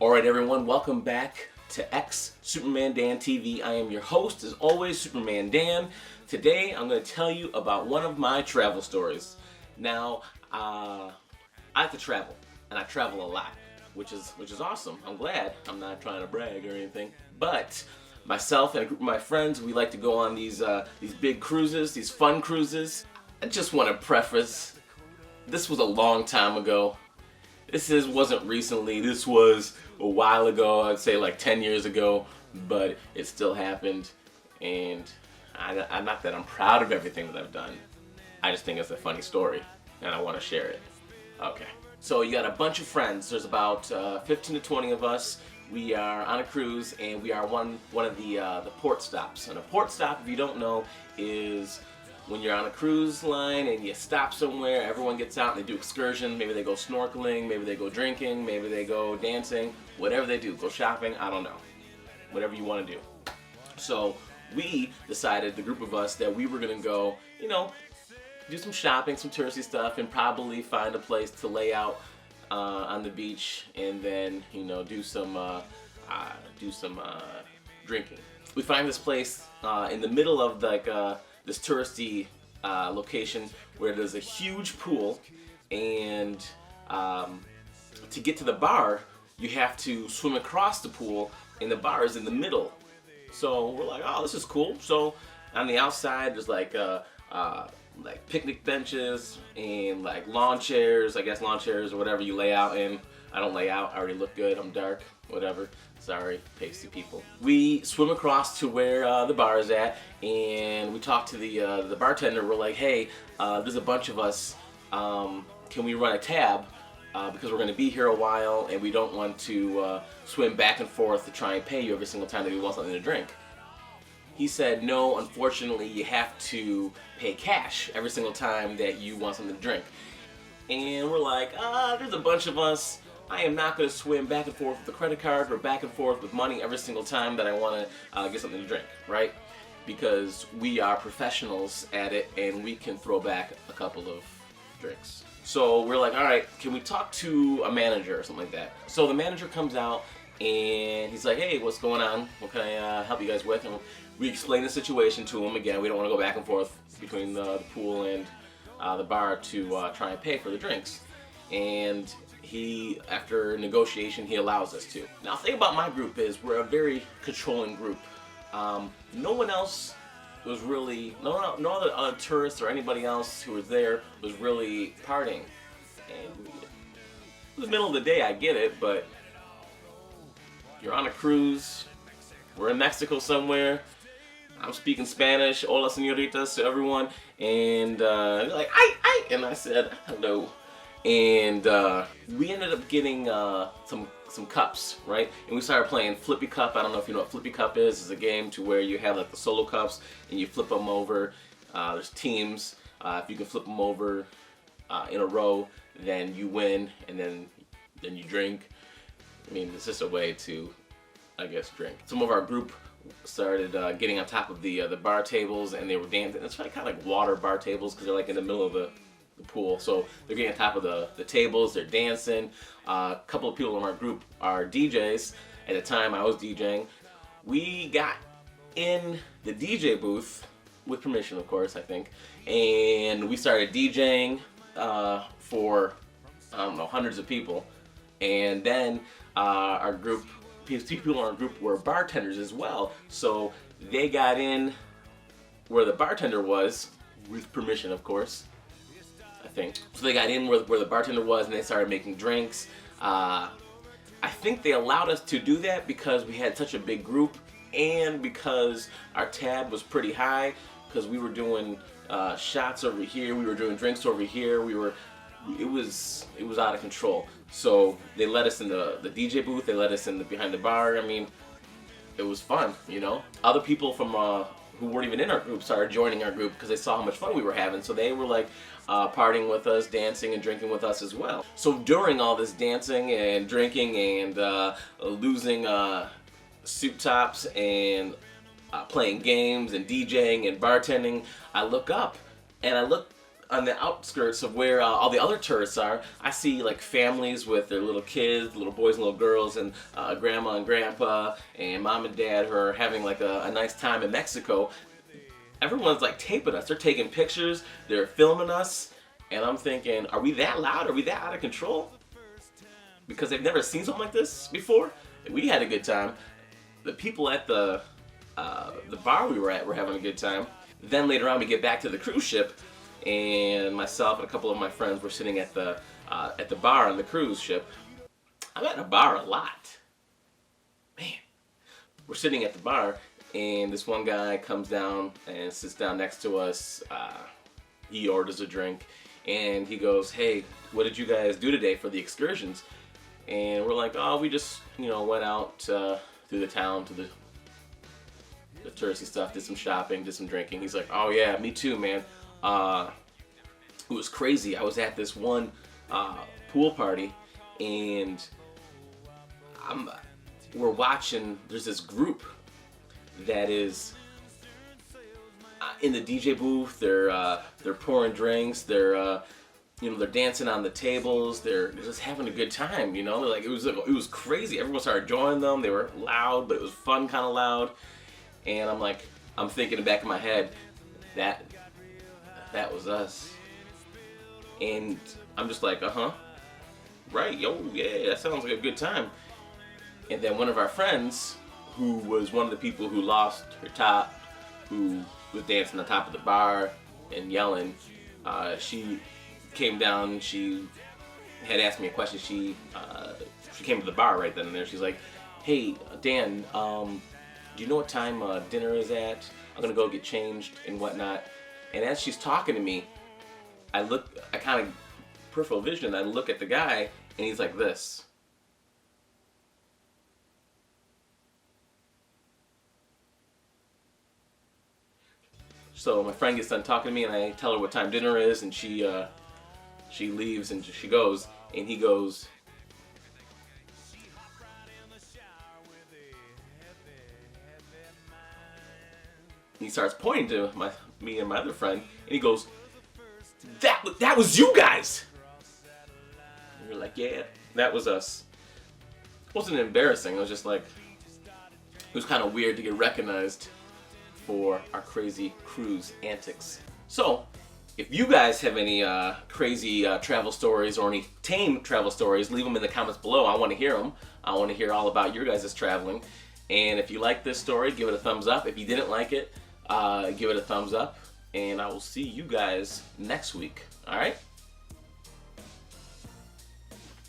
Alright everyone, welcome back to xSupermandan TV. I am your host, as always, Superman Dan. Today I'm going to tell you about one of my travel stories. Now, I like to travel, and I travel a lot, which is awesome. I'm glad. I'm not trying to brag or anything, but myself and a group of my friends, we like to go on these big cruises, these fun cruises. I just want to preface, this was a long time ago. Wasn't recently, this was a while ago, I'd say like 10 years ago, but it still happened, and I'm not that I'm proud of everything that I've done. I just think it's a funny story, and I want to share it. Okay, so you got a bunch of friends. There's about 15 to 20 of us. We are on a cruise, and we are one of the port stops. And a port stop, if you don't know, is when you're on a cruise line and you stop somewhere, everyone gets out and they do excursions. Maybe they go snorkeling, maybe they go drinking, maybe they go dancing, whatever they do, go shopping, I don't know. Whatever you want to do. So we decided, the group of us, that we were going to go, do some shopping, some touristy stuff, and probably find a place to lay out on the beach, and then, do some drinking. We find this place in the middle of this touristy location where there's a huge pool, and to get to the bar you have to swim across the pool, and the bar is in the middle. So we're like, oh, this is cool. So on the outside there's like picnic benches and like lawn chairs, I guess lawn chairs or whatever you lay out in. I don't lay out, I already look good, I'm dark, whatever. Sorry, pasty people. We swim across to where the bar is at, and we talk to the bartender. We're like, hey, there's a bunch of us. Can we run a tab? Because we're going to be here a while, and we don't want to swim back and forth to try and pay you every single time that we want something to drink. He said, no, unfortunately, you have to pay cash every single time that you want something to drink. And we're like, there's a bunch of us. I am not going to swim back and forth with a credit card or back and forth with money every single time that I want to get something to drink, right? Because we are professionals at it, and we can throw back a couple of drinks. So we're like, all right, can we talk to a manager or something like that? So the manager comes out, and he's like, hey, what's going on? What can I help you guys with? And we explain the situation to him. Again, we don't want to go back and forth between the pool and the bar to try and pay for the drinks. And he, after negotiation, he allows us to. Now, the thing about my group is we're a very controlling group. No one else was really, no other tourists or anybody else who was there was really partying. And it was the middle of the day, I get it, but you're on a cruise, we're in Mexico somewhere, I'm speaking Spanish, hola señoritas to everyone, and they're like, ay, and I said, hello. And we ended up getting some cups, right? And we started playing Flippy Cup. I don't know if you know what Flippy Cup is. It's a game to where you have like the solo cups and you flip them over. There's teams. If you can flip them over in a row, then you win, and then you drink. I mean, it's just a way to, I guess, drink. Some of our group started getting on top of the bar tables, and they were dancing. It's kind of like water bar tables because they're like in the middle of the pool, so they're getting on top of the tables, they're dancing. A couple of people in our group are DJs. At the time I was DJing. We got in the DJ booth, with permission of course, I think, and we started DJing for, I don't know, hundreds of people. And then our group, people in our group were bartenders as well, so they got in where the bartender was, with permission of course, I think. So they got in where the bartender was, and they started making drinks. I think they allowed us to do that because we had such a big group, and because our tab was pretty high, because we were doing shots over here, we were doing drinks over here, it was out of control. So they let us in the DJ booth, they let us in behind the bar. I mean, it was fun, Other people from who weren't even in our group started joining our group because they saw how much fun we were having. So they were like partying with us, dancing and drinking with us as well. So during all this dancing and drinking and losing suit tops and playing games and DJing and bartending, I look up and I look on the outskirts of where all the other tourists are, I see like families with their little kids, little boys and little girls, and grandma and grandpa, and mom and dad who are having like a nice time in Mexico. Everyone's like taping us. They're taking pictures. They're filming us. And I'm thinking, are we that loud? Are we that out of control? Because they've never seen something like this before. We had a good time. The people at the bar we were at were having a good time. Then later on we get back to the cruise ship, and myself and a couple of my friends were sitting at the bar on the cruise ship. I'm at a bar a lot. Man. We're sitting at the bar, and this one guy comes down and sits down next to us. He orders a drink, and he goes, "Hey, what did you guys do today for the excursions?" And we're like, "Oh, we just, went out through the town to the touristy stuff, did some shopping, did some drinking." He's like, "Oh yeah, me too, man. It was crazy. I was at this one pool party, and we're watching. There's this group that is in the DJ booth. They're pouring drinks. They're they're dancing on the tables. They're just having a good time. They're like, it was crazy. Everyone started joining them. They were loud, but it was fun, kind of loud." And I'm thinking in the back of my head, that was us. And I'm just like, right, yo, yeah, that sounds like a good time. And then one of our friends, who was one of the people who lost her top, who was dancing on top of the bar and yelling, she came down. She had asked me a question. She came to the bar right then and there. She's like, "Hey, Dan, do you know what time dinner is at? I'm gonna go get changed and whatnot." And as she's talking to me, I kind of peripheral vision, I look at the guy, and he's like this. So my friend gets done talking to me, and I tell her what time dinner is, and she leaves, and she goes, and he goes, he starts pointing to me and my other friend, and he goes, that was you guys!" And we're like, "Yeah, that was us." It wasn't embarrassing. It was just like, it was kind of weird to get recognized for our crazy cruise antics. So, if you guys have any crazy travel stories or any tame travel stories, leave them in the comments below. I want to hear them. I want to hear all about your guys' traveling. And if you like this story, give it a thumbs up. If you didn't like it, give it a thumbs up. And I will see you guys next week. All right?